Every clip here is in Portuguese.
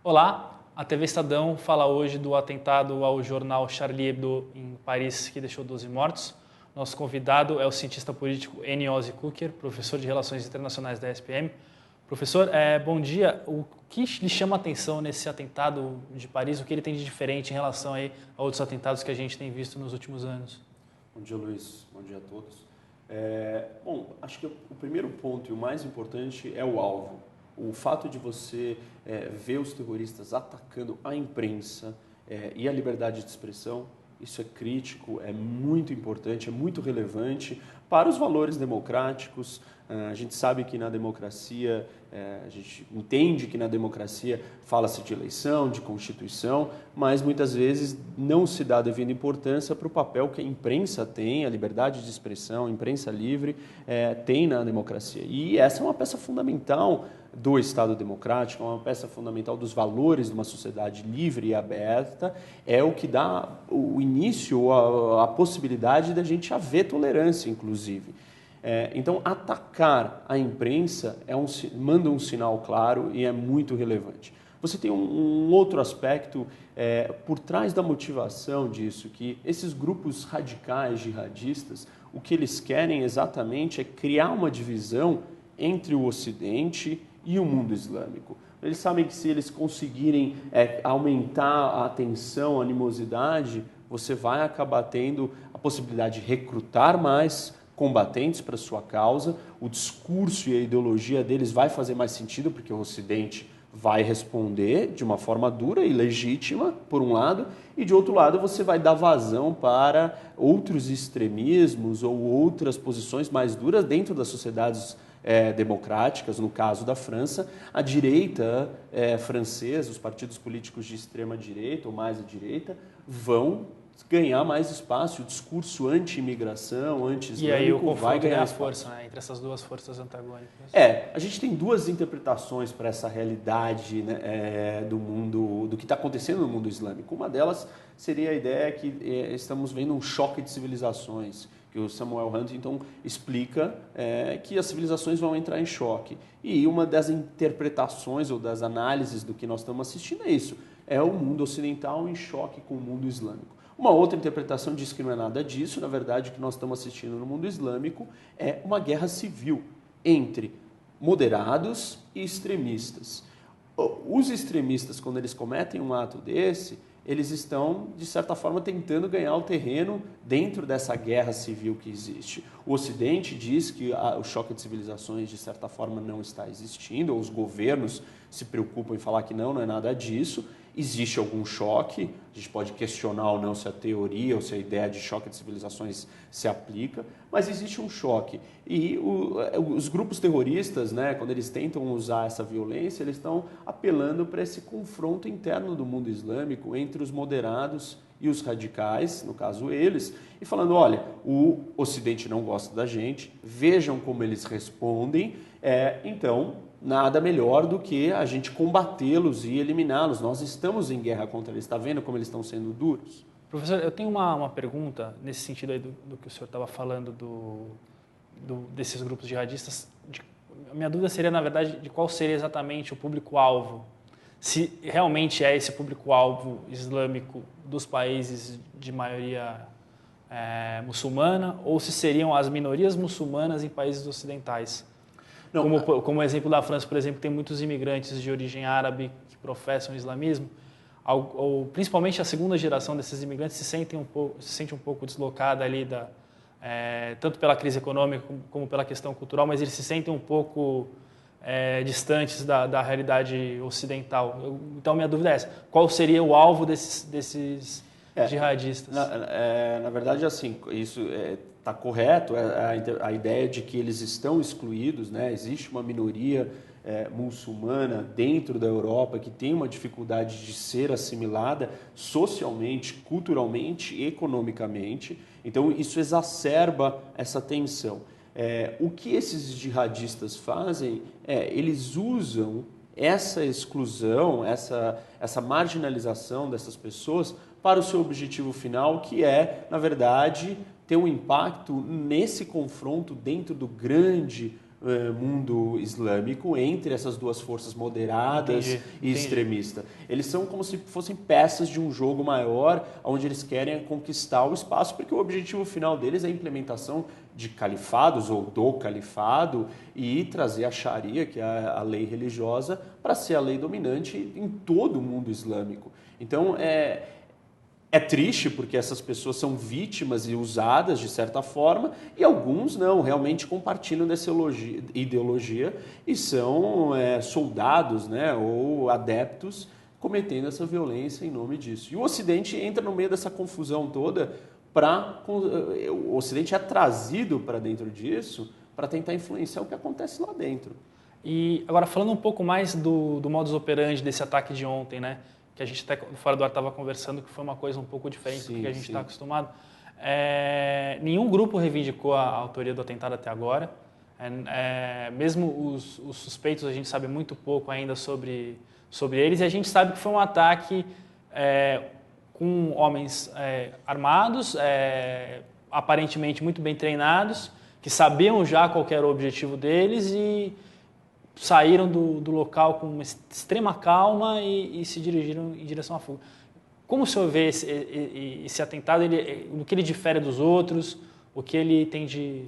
Olá, a TV Estadão fala hoje do atentado ao jornal Charlie Hebdo em Paris, que deixou 12 mortos. Nosso convidado é o cientista político Ozzy Kucher, professor de Relações Internacionais da SPM. Professor, bom dia. O que lhe chama a atenção nesse atentado de Paris? O que ele tem de diferente em relação a outros atentados que a gente tem visto nos últimos anos? Bom dia, Luiz. Bom dia a todos. Acho que o primeiro ponto e o mais importante é o alvo. O fato de você ver os terroristas atacando a imprensa e a liberdade de expressão, isso é crítico, é muito importante, é muito relevante para os valores democráticos. A gente sabe que na democracia, a gente entende que na democracia fala-se de eleição, de constituição, mas muitas vezes não se dá a devida importância para o papel que a imprensa tem, a liberdade de expressão, a imprensa livre tem na democracia. E essa é uma peça fundamental do Estado democrático, é uma peça fundamental dos valores de uma sociedade livre e aberta, é o que dá o início, a possibilidade da gente haver tolerância, inclusive. Então, atacar a imprensa manda um sinal claro e é muito relevante. Você tem um outro aspecto por trás da motivação disso, que esses grupos radicais, jihadistas, o que eles querem exatamente é criar uma divisão entre o Ocidente e o mundo islâmico. Eles sabem que se eles conseguirem aumentar a tensão, a animosidade, você vai acabar tendo a possibilidade de recrutar mais combatentes para sua causa, o discurso e a ideologia deles vai fazer mais sentido, porque o Ocidente vai responder de uma forma dura e legítima, por um lado, e de outro lado você vai dar vazão para outros extremismos ou outras posições mais duras dentro das sociedades democráticas, no caso da França. A direita francesa, os partidos políticos de extrema direita ou mais à direita, vão ganhar mais espaço, o discurso anti-imigração, anti-islâmico vai ganhar. E aí o confronto ganhar a força, né, entre essas duas forças antagônicas. A gente tem duas interpretações para essa realidade, né, do mundo, do que está acontecendo no mundo islâmico. Uma delas seria a ideia que estamos vendo um choque de civilizações, que o Samuel Huntington explica que as civilizações vão entrar em choque. E uma das interpretações ou das análises do que nós estamos assistindo é isso, é o mundo ocidental em choque com o mundo islâmico. Uma outra interpretação diz que não é nada disso, na verdade o que nós estamos assistindo no mundo islâmico é uma guerra civil entre moderados e extremistas. Os extremistas, quando eles cometem um ato desse, eles estão, de certa forma, tentando ganhar o terreno dentro dessa guerra civil que existe. O Ocidente diz que o choque de civilizações, de certa forma, não está existindo, ou os governos se preocupam em falar que não é nada disso. Existe algum choque, a gente pode questionar ou não se a teoria ou se a ideia de choque de civilizações se aplica, mas existe um choque. E os grupos terroristas, né, quando eles tentam usar essa violência, eles estão apelando para esse confronto interno do mundo islâmico entre os moderados e os radicais, no caso eles, e falando, olha, o Ocidente não gosta da gente, vejam como eles respondem, então nada melhor do que a gente combatê-los e eliminá-los. Nós estamos em guerra contra eles. Está vendo como eles estão sendo duros? Professor, eu tenho uma pergunta nesse sentido aí do que o senhor estava falando desses grupos jihadistas. A minha dúvida seria, na verdade, de qual seria exatamente o público-alvo. Se realmente é esse público-alvo islâmico dos países de maioria muçulmana ou se seriam as minorias muçulmanas em países ocidentais. Como o exemplo da França, por exemplo, tem muitos imigrantes de origem árabe que professam o islamismo, principalmente a segunda geração desses imigrantes se sente um pouco deslocada ali, tanto pela crise econômica como pela questão cultural, mas eles se sentem um pouco distantes da realidade ocidental. Então, minha dúvida é essa: qual seria o alvo desses jihadistas? Na verdade, assim, isso está correto, a ideia de que eles estão excluídos, né? Existe uma minoria muçulmana dentro da Europa que tem uma dificuldade de ser assimilada socialmente, culturalmente e economicamente. Então, isso exacerba essa tensão. O que esses jihadistas fazem eles usam essa exclusão, essa marginalização dessas pessoas para o seu objetivo final, que é, na verdade, ter um impacto nesse confronto dentro do grande mundo islâmico entre essas duas forças moderadas e extremistas. Eles são como se fossem peças de um jogo maior, onde eles querem conquistar o espaço, porque o objetivo final deles é a implementação de califados ou do califado e trazer a Sharia, que é a lei religiosa, para ser a lei dominante em todo o mundo islâmico. Então, é triste porque essas pessoas são vítimas e usadas de certa forma e alguns não, realmente compartilham dessa ideologia e são soldados, né, ou adeptos cometendo essa violência em nome disso. E o Ocidente entra no meio dessa confusão toda, o Ocidente é trazido para dentro disso para tentar influenciar o que acontece lá dentro. E agora falando um pouco mais do modus operandi desse ataque de ontem, né? Que a gente até fora do ar estava conversando, que foi uma coisa um pouco diferente do que a gente está acostumado. Nenhum grupo reivindicou a autoria do atentado até agora. Mesmo os suspeitos, a gente sabe muito pouco ainda sobre eles, e a gente sabe que foi um ataque com homens armados, aparentemente muito bem treinados, que sabiam já qual era o objetivo deles e saíram do local com uma extrema calma e se dirigiram em direção à fuga. Como o senhor vê esse atentado, no que ele difere dos outros, o que ele tem de...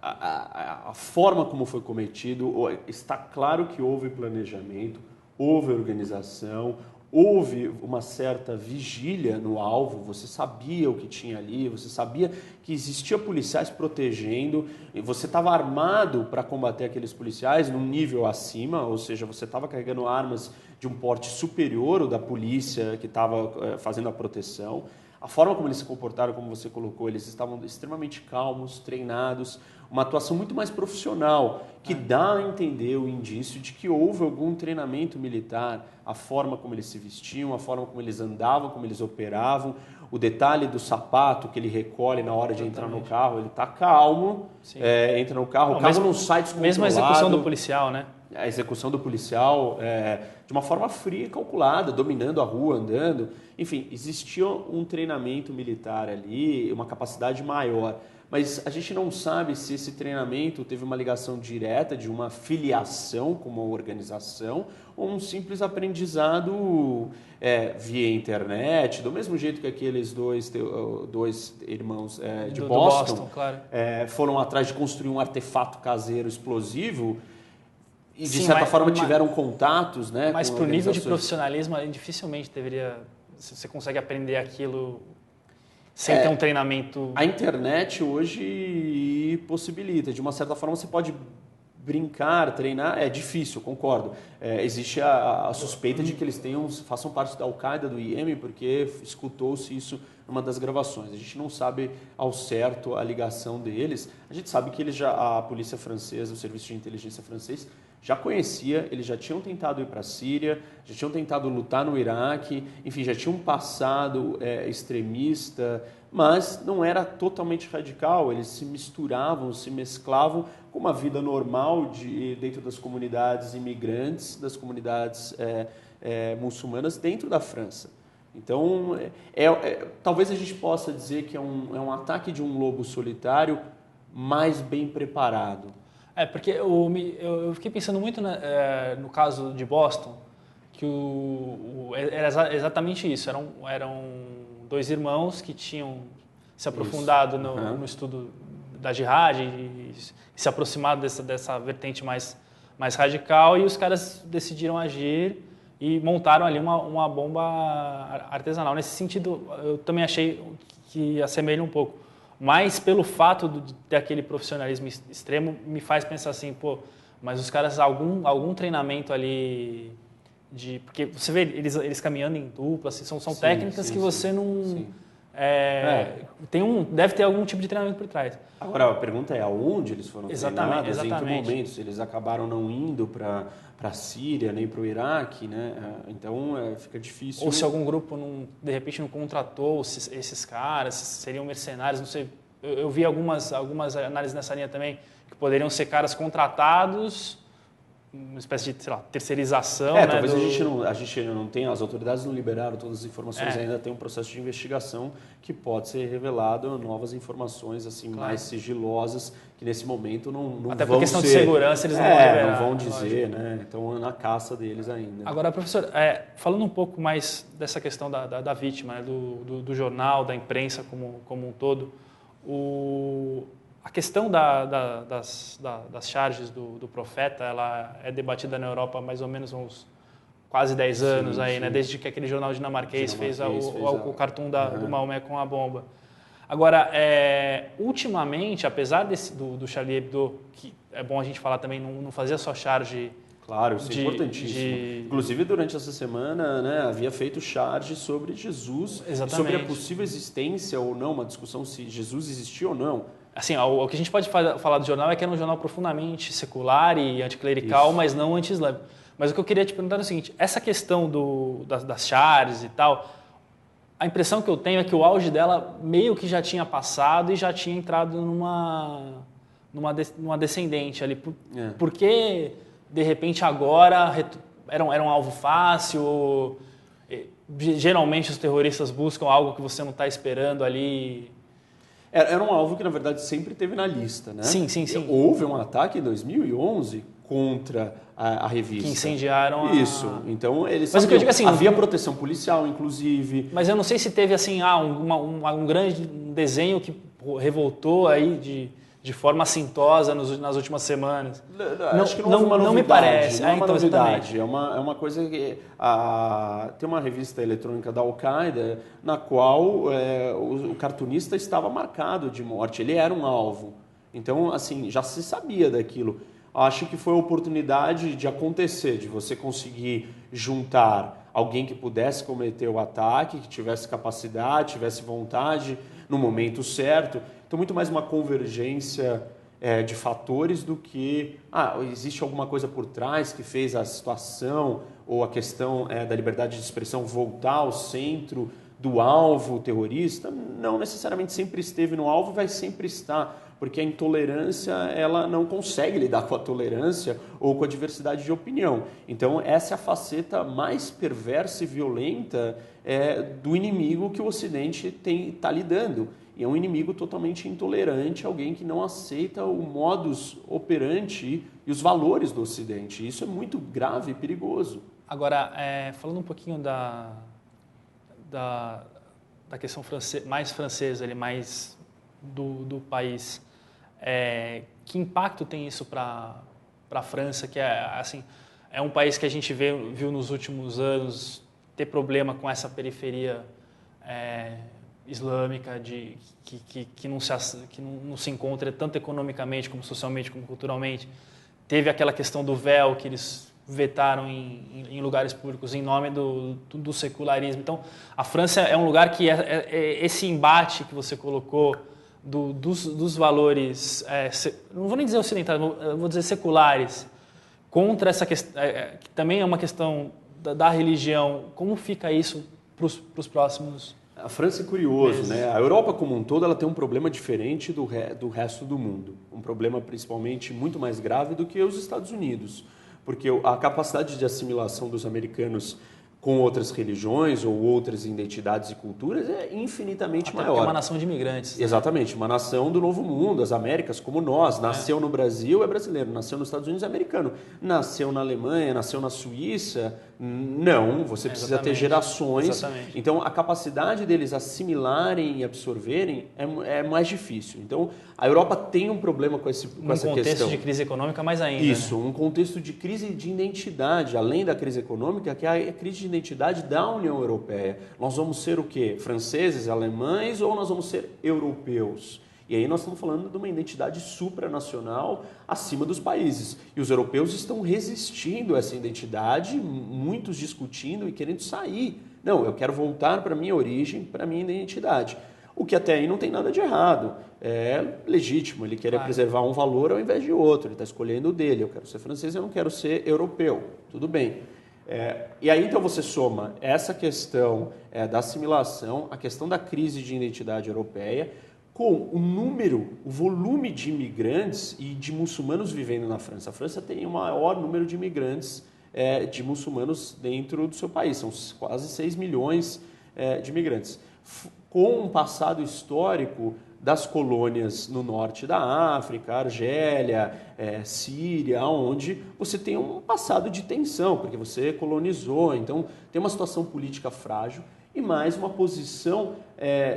A forma como foi cometido, está claro que houve planejamento, houve organização, houve uma certa vigília no alvo, você sabia o que tinha ali, você sabia que existia policiais protegendo, e você estava armado para combater aqueles policiais num nível acima, ou seja, você estava carregando armas de um porte superior ao da polícia que estava fazendo a proteção. A forma como eles se comportaram, como você colocou, eles estavam extremamente calmos, treinados, uma atuação muito mais profissional, que dá a entender o indício de que houve algum treinamento militar, a forma como eles se vestiam, a forma como eles andavam, como eles operavam, o detalhe do sapato que ele recolhe na hora de entrar no carro, ele está calmo, entra no carro, o carro não sai descontrolado. Mesmo a execução do policial, né? A execução do policial de uma forma fria e calculada, dominando a rua, andando. Enfim, existia um treinamento militar ali, uma capacidade maior. Mas a gente não sabe se esse treinamento teve uma ligação direta de uma filiação com uma organização ou um simples aprendizado via internet, do mesmo jeito que aqueles dois irmãos de Boston claro. Foram atrás de construir um artefato caseiro explosivo e, de certa forma, tiveram contatos, né? Mas para o nível de profissionalismo, dificilmente você consegue aprender aquilo sem ter um treinamento... A internet hoje possibilita. De uma certa forma, você pode brincar, treinar. É difícil, concordo. Existe a suspeita de que eles façam parte da Al-Qaeda, do IEM, porque escutou-se isso numa das gravações. A gente não sabe ao certo a ligação deles. A gente sabe que a polícia francesa, o serviço de inteligência francês, já conhecia, eles já tinham tentado ir para a Síria, já tinham tentado lutar no Iraque, enfim, já tinham um passado extremista, mas não era totalmente radical, eles se misturavam, se mesclavam com uma vida normal dentro das comunidades imigrantes, das comunidades muçulmanas dentro da França. Então, talvez a gente possa dizer que é um ataque de um lobo solitário mais bem preparado. Porque eu fiquei pensando muito no caso de Boston, que era exatamente isso. Eram dois irmãos que tinham se aprofundado no estudo da jihad e se aproximado dessa vertente mais radical, e os caras decidiram agir e montaram ali uma bomba artesanal. Nesse sentido, eu também achei que assemelha um pouco. Mas pelo fato de ter aquele profissionalismo extremo, me faz pensar assim, mas os caras, algum treinamento ali porque você vê eles caminhando em dupla, assim, são técnicas que você não... Sim. Deve ter algum tipo de treinamento por trás. Agora, a pergunta é aonde eles foram treinados, exatamente. em que momentos eles acabaram não indo para a Síria, nem para o Iraque, né? Então fica difícil. Ou se algum grupo, de repente, não contratou esses caras, seriam mercenários, não sei. Eu vi algumas análises nessa linha também, que poderiam ser caras contratados, uma espécie de, sei lá, terceirização. Talvez a gente não tenha, as autoridades não liberaram todas as informações, ainda tem um processo de investigação que pode ser revelado novas informações assim mais sigilosas que nesse momento não até vão por questão ser, de segurança eles não vão liberar, não vão dizer, né? Então na caça deles ainda. Agora, professor, falando um pouco mais dessa questão da vítima, né? do jornal, da imprensa como um todo, a questão das charges do profeta, ela é debatida na Europa há mais ou menos uns quase 10 anos aí, né? Desde que aquele jornal dinamarquês fez o cartoon do Maomé com a bomba. Agora, ultimamente, apesar do Charlie Hebdo, que é bom a gente falar também, não fazia só charge... Claro, isso é importantíssimo. Inclusive, durante essa semana, né, havia feito charge sobre Jesus, sobre a possível existência ou não, uma discussão se Jesus existia ou não. Assim, o que a gente pode falar do jornal é que era um jornal profundamente secular e anticlerical, mas não anti-islâmico. Mas o que eu queria te perguntar é o seguinte, essa questão das charges e tal, a impressão que eu tenho é que o auge dela meio que já tinha passado e já tinha entrado numa descendente ali. Por que, de repente, agora era um alvo fácil? Geralmente os terroristas buscam algo que você não está esperando ali. Era um alvo que, na verdade, sempre teve na lista, né? Sim. Houve um ataque em 2011 contra a revista. Que incendiaram Isso. Então, eles Mas o que eu digo assim, havia proteção policial, inclusive. Mas eu não sei se teve assim, um grande desenho que revoltou aí de forma assintosa nas últimas semanas. Acho que não houve uma novidade. Não me parece. Não é uma novidade. É uma coisa que... tem uma revista eletrônica da Al-Qaeda na qual o cartunista estava marcado de morte. Ele era um alvo. Então, assim, já se sabia daquilo. Acho que foi a oportunidade de acontecer, de você conseguir juntar alguém que pudesse cometer o ataque, que tivesse capacidade, tivesse vontade no momento certo. Então, muito mais uma convergência de fatores do que existe alguma coisa por trás que fez a situação ou a questão da liberdade de expressão voltar ao centro do alvo terrorista. Não necessariamente sempre esteve no alvo e vai sempre estar, porque a intolerância ela não consegue lidar com a tolerância ou com a diversidade de opinião. Então, essa é a faceta mais perversa e violenta do inimigo que o Ocidente está lidando. E é um inimigo totalmente intolerante, alguém que não aceita o modus operandi e os valores do Ocidente. Isso é muito grave e perigoso. Agora, falando um pouquinho da questão mais francesa, mais do país, que impacto tem isso para a França, que é um país que a gente viu nos últimos anos ter problema com essa periferia islâmica que não se encontra tanto economicamente como socialmente como culturalmente. Teve aquela questão do véu que eles vetaram em lugares públicos em nome do secularismo. Então, a França é um lugar que esse embate que você colocou dos valores, não vou nem dizer ocidentais, vou dizer seculares, contra essa questão, que também é uma questão da religião. Como fica isso para os próximos? A França é curioso, né? A Europa como um todo ela tem um problema diferente do resto do mundo. Um problema principalmente muito mais grave do que os Estados Unidos. Porque a capacidade de assimilação dos americanos com outras religiões ou outras identidades e culturas é infinitamente maior. Porque é uma nação de imigrantes. Exatamente, uma nação do Novo Mundo, as Américas, como nós. Nasceu no Brasil, é brasileiro. Nasceu nos Estados Unidos, é americano. Nasceu na Alemanha, nasceu na Suíça. Não, você precisa ter gerações. Exatamente. Então, a capacidade deles assimilarem e absorverem é mais difícil. Então, a Europa tem um problema com essa questão. Um contexto de crise econômica mais ainda. Isso, né? Um contexto de crise de identidade, além da crise econômica, que é a crise de identidade da União Europeia. Nós vamos ser o quê? Franceses, alemães ou nós vamos ser europeus? E aí nós estamos falando de uma identidade supranacional acima dos países. E os europeus estão resistindo a essa identidade, muitos discutindo e querendo sair. Não, eu quero voltar para a minha origem, para a minha identidade. O que até aí não tem nada de errado. É legítimo, ele quer preservar um valor ao invés de outro. Ele está escolhendo o dele. Eu quero ser francês, eu não quero ser europeu. Tudo bem. E aí então você soma essa questão da assimilação, a questão da crise de identidade europeia, com o volume de imigrantes e de muçulmanos vivendo na França. A França tem o maior número de imigrantes de muçulmanos dentro do seu país, são quase 6 milhões de imigrantes. Com um passado histórico das colônias no norte da África, Argélia, Síria, onde você tem um passado de tensão, porque você colonizou, então tem uma situação política frágil e mais uma posição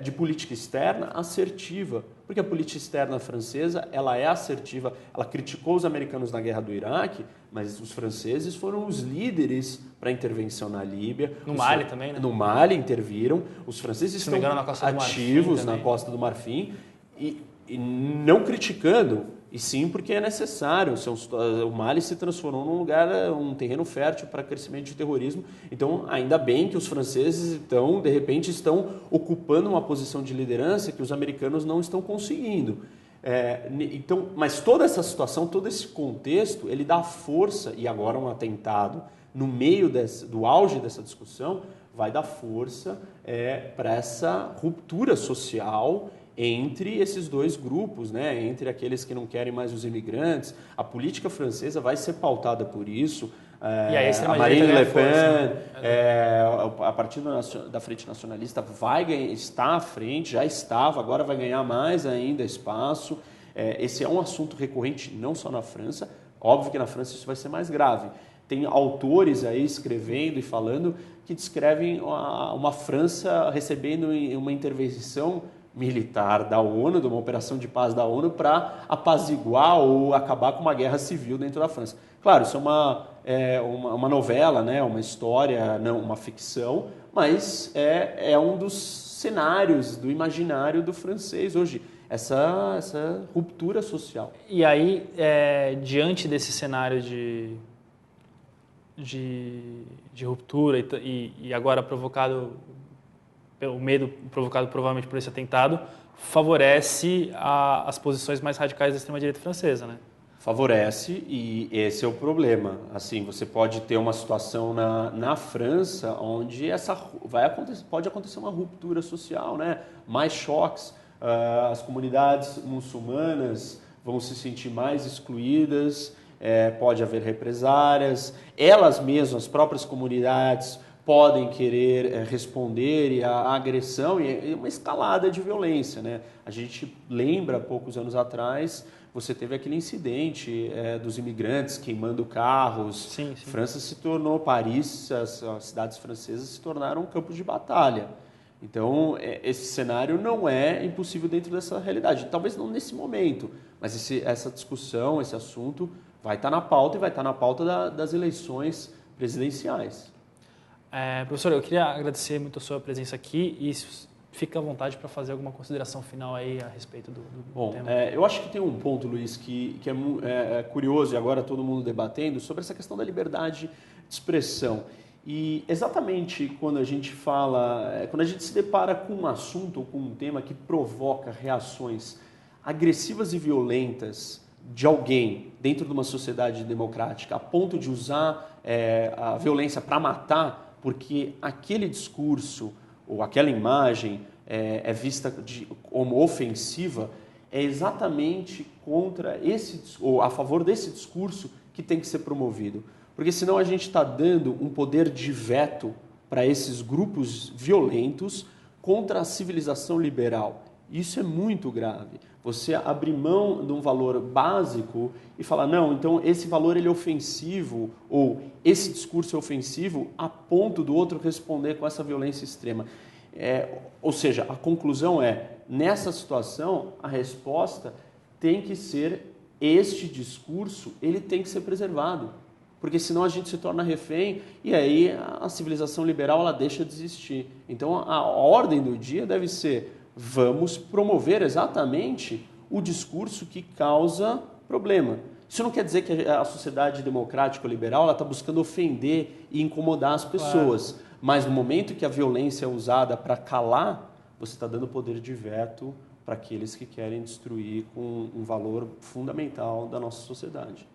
de política externa assertiva, porque a política externa francesa ela é assertiva, ela criticou os americanos na guerra do Iraque, mas os franceses foram os líderes para a intervenção na Líbia. No Mali também, né? No Mali interviram, os franceses estão ativos na Costa do Marfim e não criticando, e sim porque é necessário. O Mali se transformou num lugar, um terreno fértil para crescimento de terrorismo. Então, ainda bem que os franceses, de repente, estão ocupando uma posição de liderança que os americanos não estão conseguindo. Então, mas toda essa situação, todo esse contexto, ele dá força, e agora um atentado no meio do auge dessa discussão, vai dar força para essa ruptura social entre esses dois grupos, né? Entre aqueles que não querem mais os imigrantes. A política francesa vai ser pautada por isso. E aí a Marine Le Pen, a partir da Frente Nacionalista, está à frente, já estava, agora vai ganhar mais ainda espaço. Esse é um assunto recorrente não só na França, óbvio que na França isso vai ser mais grave. Tem autores aí escrevendo e falando que descrevem uma França recebendo uma intervenção militar da ONU, de uma operação de paz da ONU, para apaziguar ou acabar com uma guerra civil dentro da França. Claro, isso é uma novela, né? Uma história, não uma ficção, mas é um dos cenários do imaginário do francês hoje, essa ruptura social. E aí, diante desse cenário de ruptura e agora provocado pelo medo provocado provavelmente por esse atentado, favorece as posições mais radicais da extrema-direita francesa, né? Favorece, e esse é o problema. Assim, você pode ter uma situação na França onde pode acontecer uma ruptura social, né? Mais choques, as comunidades muçulmanas vão se sentir mais excluídas, pode haver represárias, elas mesmas, as próprias comunidades, podem querer responder à agressão e uma escalada de violência, né? A gente lembra, poucos anos atrás, você teve aquele incidente dos imigrantes queimando carros. Sim, sim. França se tornou, Paris, as cidades francesas se tornaram um campo de batalha. Então, esse cenário não é impossível dentro dessa realidade. Talvez não nesse momento, mas essa discussão, esse assunto vai estar na pauta e vai estar na pauta das eleições presidenciais. Professor, eu queria agradecer muito a sua presença aqui e fica à vontade para fazer alguma consideração final aí a respeito do tema. Eu acho que tem um ponto, Luiz, que é curioso e agora todo mundo debatendo sobre essa questão da liberdade de expressão. E exatamente quando a gente quando a gente se depara com um assunto ou com um tema que provoca reações agressivas e violentas de alguém dentro de uma sociedade democrática a ponto de usar a violência para matar, porque aquele discurso ou aquela imagem é vista como ofensiva, é exatamente contra ou a favor desse discurso que tem que ser promovido. Porque senão a gente está dando um poder de veto para esses grupos violentos contra a civilização liberal. Isso é muito grave. Você abrir mão de um valor básico e falar, não, então esse valor ele é ofensivo, ou esse discurso é ofensivo, a ponto do outro responder com essa violência extrema. Ou seja, a conclusão nessa situação, a resposta tem que ser, este discurso, ele tem que ser preservado. Porque senão a gente se torna refém e aí a civilização liberal ela deixa de existir. Então a ordem do dia deve ser, vamos promover exatamente o discurso que causa problema. Isso não quer dizer que a sociedade democrática ou liberal está buscando ofender e incomodar as pessoas. Claro. Mas no momento que a violência é usada para calar, você está dando poder de veto para aqueles que querem destruir com um valor fundamental da nossa sociedade.